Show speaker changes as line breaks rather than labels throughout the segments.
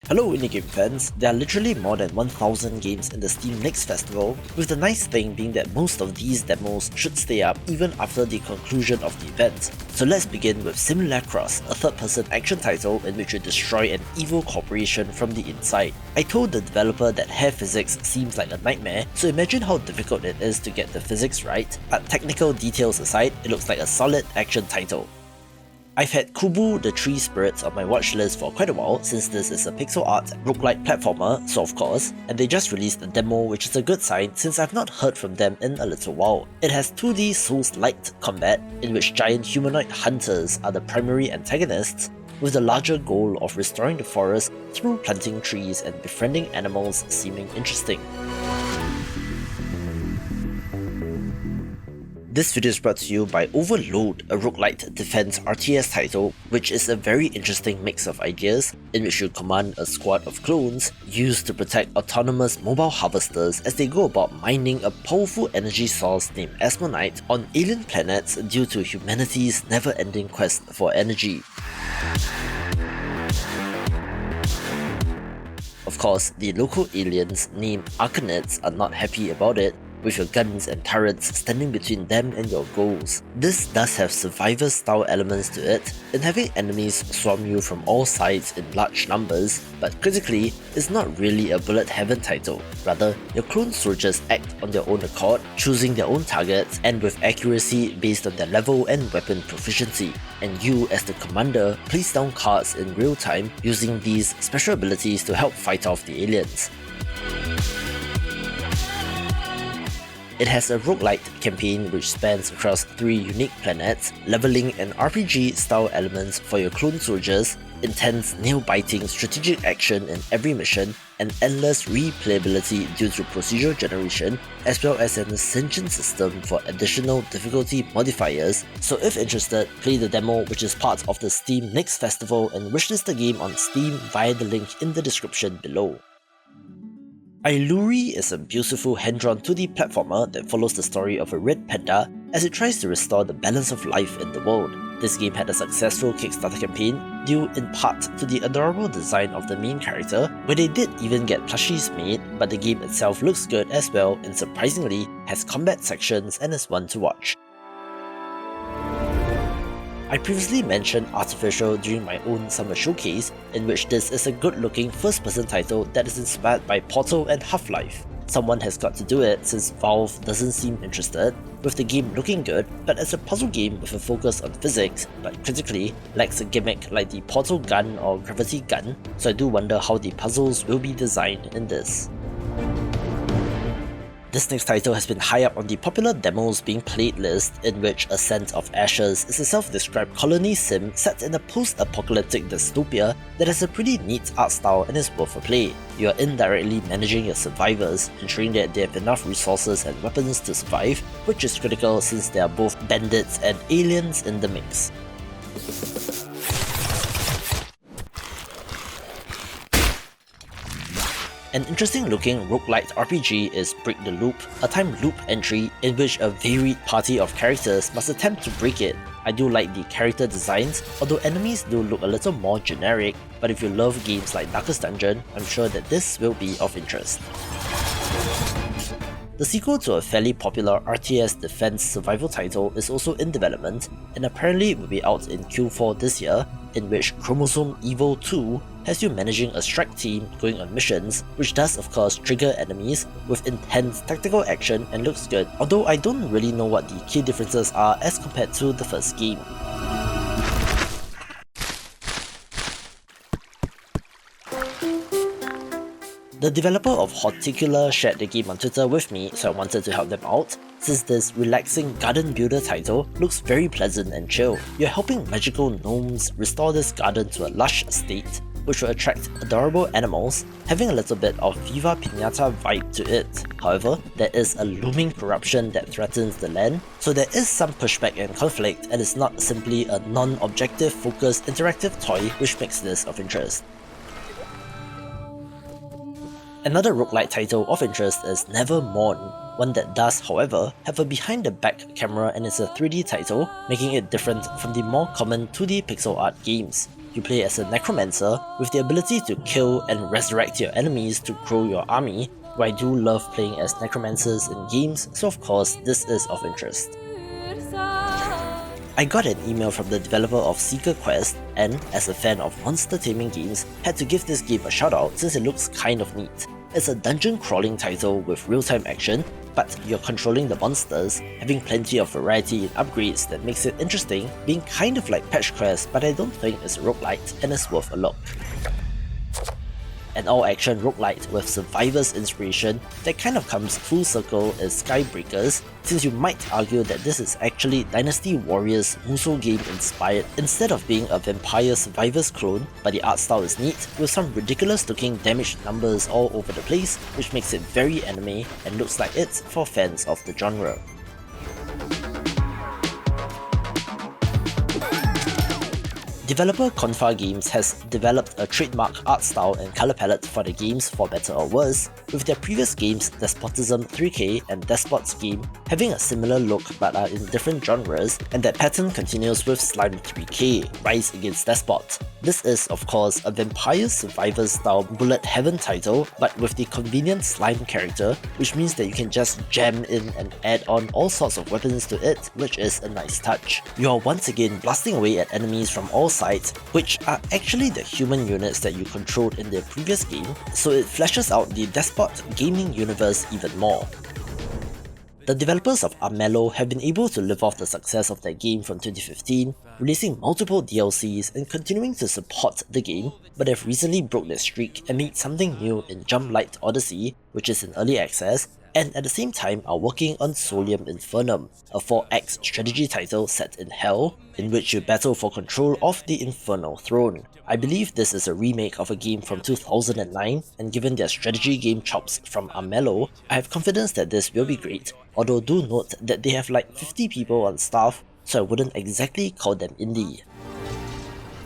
Hello indie game fans, there are literally more than 1000 games in the Steam Next Festival, with the nice thing being that most of these demos should stay up even after the conclusion of the event. So let's begin with Simulakros, a third-person action title in which you destroy an evil corporation from the inside. I told the developer that hair physics seems like a nightmare, so imagine how difficult it is to get the physics right, but technical details aside, it looks like a solid action title. I've had Koboo the Tree Spirits on my watch list for quite a while since this is a pixel art roguelike platformer, so of course, and they just released a demo which is a good sign since I've not heard from them in a little while. It has 2D Souls-like combat in which giant humanoid hunters are the primary antagonists, with the larger goal of restoring the forest through planting trees and befriending animals seeming interesting. This video is brought to you by OVERLODE, a roguelite defense RTS title, which is a very interesting mix of ideas in which you command a squad of clones used to protect autonomous mobile harvesters as they go about mining a powerful energy source named Asmonite on alien planets due to humanity's never-ending quest for energy. Of course, the local aliens named Arcanids are not happy about it, with your guns and turrets standing between them and your goals. This does have survivor-style elements to it, in having enemies swarm you from all sides in large numbers, but critically, it's not really a bullet heaven title. Rather, your clone soldiers act on their own accord, choosing their own targets and with accuracy based on their level and weapon proficiency. And you, as the commander, place down cards in real time using these special abilities to help fight off the aliens. It has a roguelite campaign which spans across 3 unique planets, leveling and RPG-style elements for your clone soldiers, intense nail-biting strategic action in every mission, and endless replayability due to procedural generation, as well as an ascension system for additional difficulty modifiers. So if interested, play the demo which is part of the Steam Next Festival and wishlist the game on Steam via the link in the description below. Ailuri is a beautiful hand-drawn 2D platformer that follows the story of a red panda as it tries to restore the balance of life in the world. This game had a successful Kickstarter campaign due in part to the adorable design of the main character, where they did even get plushies made, but the game itself looks good as well and surprisingly has combat sections and is one to watch. I previously mentioned Artificial during my own summer showcase, in which this is a good-looking first-person title that is inspired by Portal and Half-Life. Someone has got to do it since Valve doesn't seem interested, with the game looking good, but as a puzzle game with a focus on physics, but critically lacks a gimmick like the Portal gun or gravity gun, so I do wonder how the puzzles will be designed in this. This next title has been high up on the popular demos being played list, in which Ascent of Ashes is a self-described colony sim set in a post-apocalyptic dystopia that has a pretty neat art style and is worth a play. You are indirectly managing your survivors, ensuring that they have enough resources and weapons to survive, which is critical since there are both bandits and aliens in the mix. An interesting looking roguelite RPG is Break the Loop, a time loop entry in which a varied party of characters must attempt to break it. I do like the character designs, although enemies do look a little more generic, but if you love games like Darkest Dungeon, I'm sure that this will be of interest. The sequel to a fairly popular RTS defense survival title is also in development and apparently will be out in Q4 this year, in which Chromosome Evil 2 has you managing a strike team going on missions, which does of course trigger enemies with intense tactical action and looks good, although I don't really know what the key differences are as compared to the first game. The developer of Horticular shared the game on Twitter with me, so I wanted to help them out, since this relaxing garden builder title looks very pleasant and chill. You're helping magical gnomes restore this garden to a lush state, which will attract adorable animals, having a little bit of Viva Pinata vibe to it. However, there is a looming corruption that threatens the land, so there is some pushback and conflict, and it's not simply a non-objective focused interactive toy which makes this of interest. Another roguelite title of interest is Never Mourn, one that does, however, have a behind-the-back camera and is a 3D title, making it different from the more common 2D pixel art games. you play as a necromancer with the ability to kill and resurrect your enemies to grow your army, where I do love playing as necromancers in games, so of course this is of interest. I got an email from the developer of Seeker Quest and, as a fan of monster taming games, had to give this game a shout out since it looks kind of neat. It's a dungeon crawling title with real-time action, but you're controlling the monsters, having plenty of variety in upgrades that makes it interesting, being kind of like Patch Quest, but I don't think it's a roguelite and is worth a look. An all-action roguelite with survivor's inspiration that kind of comes full circle is Skybreakers, since you might argue that this is actually Dynasty Warriors Musou game inspired instead of being a vampire survivor's clone, but the art style is neat with some ridiculous looking damage numbers all over the place, which makes it very anime and looks like it's for fans of the genre. Developer Confa Games has developed a trademark art style and color palette for the games for better or worse, with their previous games Despotism 3K and Despot's game having a similar look but are in different genres, and that pattern continues with Slime 3K, Rise Against Despot. This is, of course, a vampire survivor style bullet heaven title, but with the convenient slime character, which means that you can just jam in and add on all sorts of weapons to it, which is a nice touch. You are once again blasting away at enemies from all sides, which are actually the human units that you controlled in the previous game, so it fleshes out the Despot gaming universe even more. The developers of Armello have been able to live off the success of their game from 2015, releasing multiple DLCs and continuing to support the game, but have recently broke their streak and made something new in Jump Light Odyssey, which is in early access, and at the same time are working on Solium Infernum, a 4X strategy title set in Hell, in which you battle for control of the Infernal Throne. I believe this is a remake of a game from 2009, and given their strategy game chops from Armello, I have confidence that this will be great, although do note that they have like 50 people on staff, so I wouldn't exactly call them indie.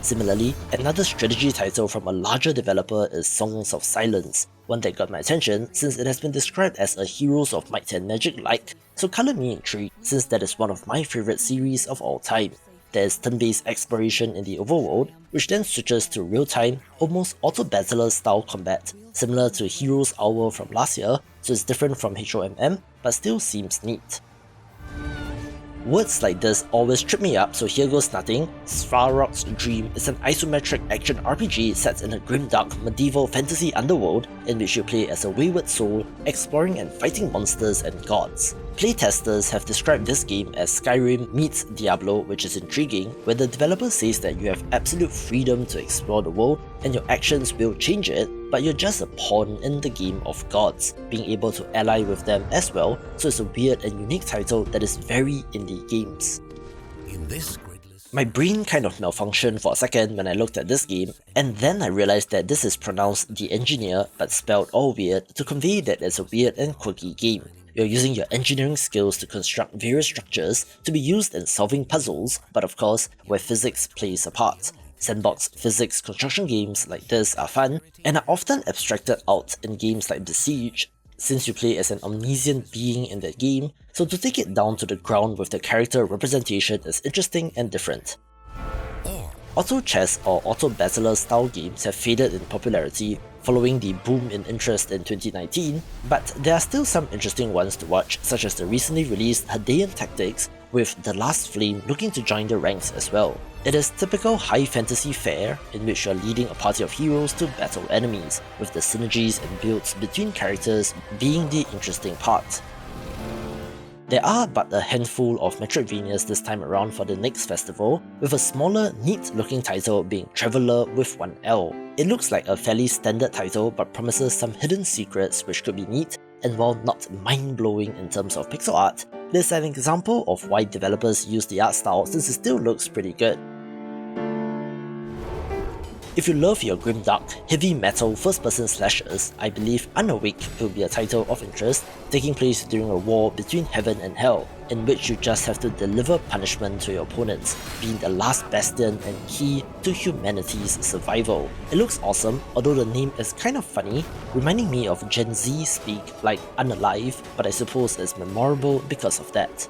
Similarly, another strategy title from a larger developer is Songs of Silence, one that got my attention since it has been described as a Heroes of Might and Magic-like, so colour me intrigued since that is one of my favourite series of all time. There is turn-based exploration in the overworld, which then switches to real-time, almost auto-battler style combat, similar to Heroes Hour from last year, so it's different from HOMM, but still seems neat. Words like this always trip me up, so here goes nothing. Svarog's Dream is an isometric action RPG set in a grimdark medieval fantasy underworld in which you play as a wayward soul, exploring and fighting monsters and gods. Playtesters have described this game as Skyrim meets Diablo, which is intriguing, where the developer says that you have absolute freedom to explore the world and your actions will change it, but you're just a pawn in the game of gods, being able to ally with them as well, so it's a weird and unique title that is very indie games. My brain kind of malfunctioned for a second when I looked at this game, and then I realized that this is pronounced the Enjenir but spelled all weird to convey that it's a weird and quirky game. You're using your engineering skills to construct various structures to be used in solving puzzles, but of course, where physics plays a part. Sandbox physics construction games like this are fun, and are often abstracted out in games like Besiege, since you play as an omniscient being in that game, so to take it down to the ground with the character representation is interesting and different. Auto chess or auto battler style games have faded in popularity following the boom in interest in 2019, but there are still some interesting ones to watch, such as the recently released Hadean Tactics, with The Last Flame looking to join the ranks as well. It is typical high fantasy fare in which you are leading a party of heroes to battle enemies, with the synergies and builds between characters being the interesting part. There are but a handful of Metroidvanias this time around for the next festival, with a smaller, neat-looking title being Traveller with one L. It looks like a fairly standard title but promises some hidden secrets which could be neat, and while not mind-blowing in terms of pixel art, it is an example of why developers use the art style since it still looks pretty good. If you love your grimdark, heavy metal first-person slashers, I believe Unawake will be a title of interest, taking place during a war between heaven and hell, in which you just have to deliver punishment to your opponents, being the last bastion and key to humanity's survival. It looks awesome, although the name is kind of funny, reminding me of Gen Z speak like unalive, but I suppose it's memorable because of that.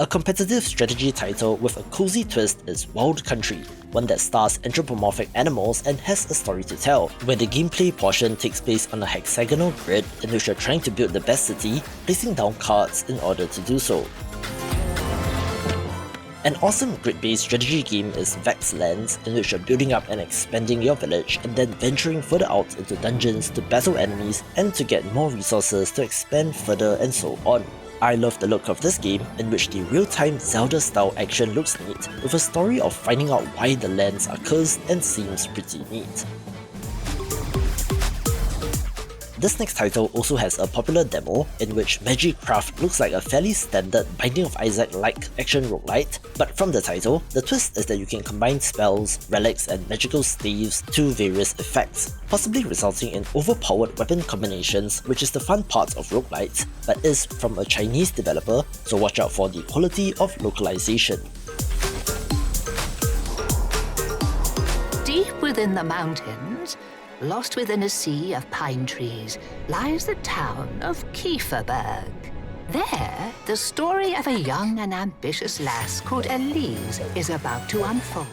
A competitive strategy title with a cozy twist is Wild Country, one that stars anthropomorphic animals and has a story to tell, where the gameplay portion takes place on a hexagonal grid in which you're trying to build the best city, placing down cards in order to do so. An awesome grid-based strategy game is Vexlands, in which you're building up and expanding your village and then venturing further out into dungeons to battle enemies and to get more resources to expand further and so on. I love the look of this game, in which the real-time Zelda-style action looks neat, with a story of finding out why the lands are cursed and seems pretty neat. This next title also has a popular demo in which Magicraft looks like a fairly standard Binding of Isaac-like action roguelite, but from the title, the twist is that you can combine spells, relics and magical staves to various effects, possibly resulting in overpowered weapon combinations, which is the fun part of roguelites, but is from a Chinese developer, so watch out for the quality of localization.
Deep within the mountains, lost within a sea of pine trees, lies the town of Kieferberg. There, the story of a young and ambitious lass called Elise is about to unfold.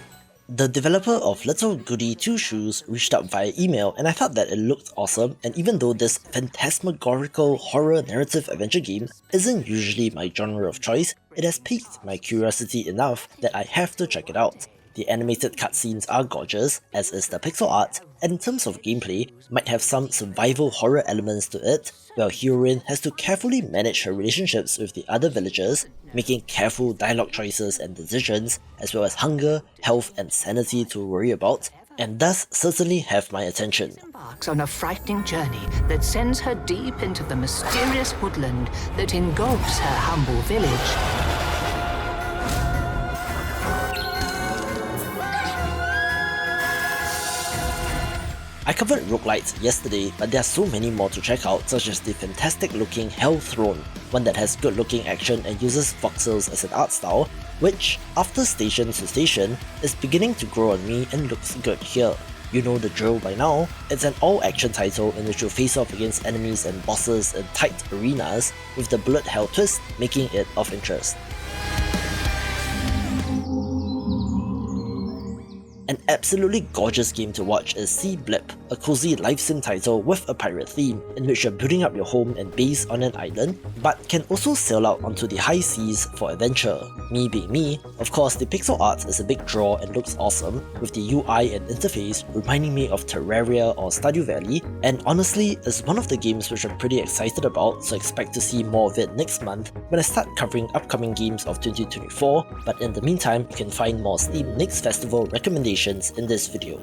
The developer of Little Goody Two Shoes reached out via email, and I thought that it looked awesome, and even though this phantasmagorical horror narrative adventure game isn't usually my genre of choice, it has piqued my curiosity enough that I have to check it out. The animated cutscenes are gorgeous, as is the pixel art, and in terms of gameplay, might have some survival horror elements to it, where our heroine has to carefully manage her relationships with the other villagers, making careful dialogue choices and decisions, as well as hunger, health and sanity to worry about, and does certainly have my attention.
Embarks on a frightening journey that sends her deep into the mysterious woodland that engulfs her humble village.
I covered roguelites yesterday, but there are so many more to check out, such as the fantastic looking Hell Throne, one that has good looking action and uses voxels as an art style, which, after Station to Station, is beginning to grow on me and looks good here. You know the drill by now, it's an all-action title in which you face off against enemies and bosses in tight arenas, with the bullet hell twist making it of interest. An absolutely gorgeous game to watch is Sea Blip, a cozy life sim title with a pirate theme, in which you're building up your home and base on an island, but can also sail out onto the high seas for adventure. Me being me, of course the pixel art is a big draw and looks awesome, with the UI and interface reminding me of Terraria or Stardew Valley, and honestly is one of the games which I'm pretty excited about, so expect to see more of it next month when I start covering upcoming games of 2024, but in the meantime you can find more Steam Next Festival recommendations in this video.